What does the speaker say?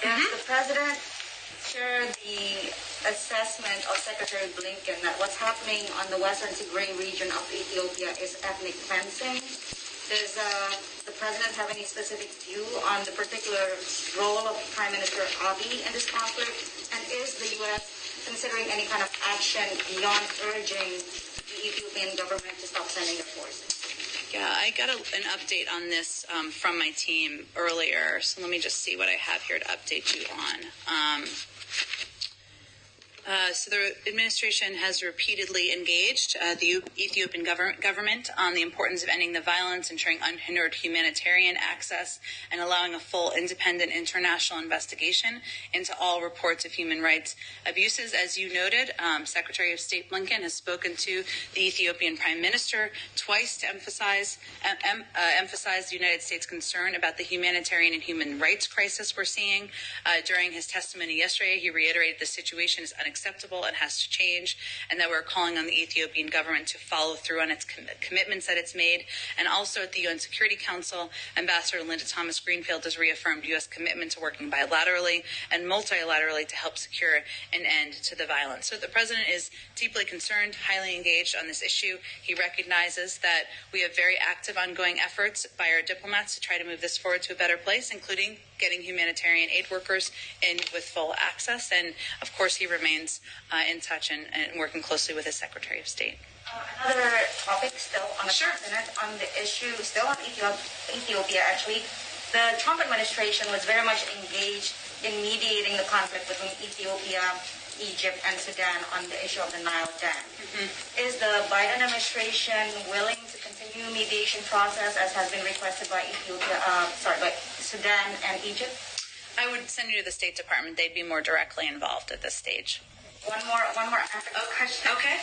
Does the President share the assessment of Secretary Blinken that what's happening on the Western Tigray region of Ethiopia is ethnic cleansing? Does the President have any specific view on the particular role of Prime Minister Abiy in this conflict? And is the U.S. considering any kind of action beyond urging the Ethiopian government to stop sending their forces? Yeah, I got an update on this from my team earlier, so let me just see what I have here to update you on. So the administration has repeatedly engaged the Ethiopian government on the importance of ending the violence, ensuring unhindered humanitarian access, and allowing a full, independent international investigation into all reports of human rights abuses. As you noted, Secretary of State Blinken has spoken to the Ethiopian Prime Minister twice to emphasize the United States' concern about the humanitarian and human rights crisis we're seeing. During his testimony yesterday, he reiterated the situation is unacceptable and has to change, and that we're calling on the Ethiopian government to follow through on its commitments that it's made. And also at the UN Security Council, Ambassador Linda Thomas-Greenfield has reaffirmed U.S. commitment to working bilaterally and multilaterally to help secure an end to the violence. So the President is deeply concerned, highly engaged on this issue. He recognizes that we have very active ongoing efforts by our diplomats to try to move this forward to a better place, including getting humanitarian aid workers in with full access. And of course, he remains in touch and working closely with his Secretary of State. Another topic still on the continent, on the issue, still on Ethiopia actually. The Trump administration was very much engaged in mediating the conflict between Ethiopia, Egypt, and Sudan on the issue of the Nile Dam. Is the Biden administration willing to continue mediation process as has been requested by by Sudan and Egypt? I would send you to the State Department. They'd be more directly involved at this stage. One more African question. Okay.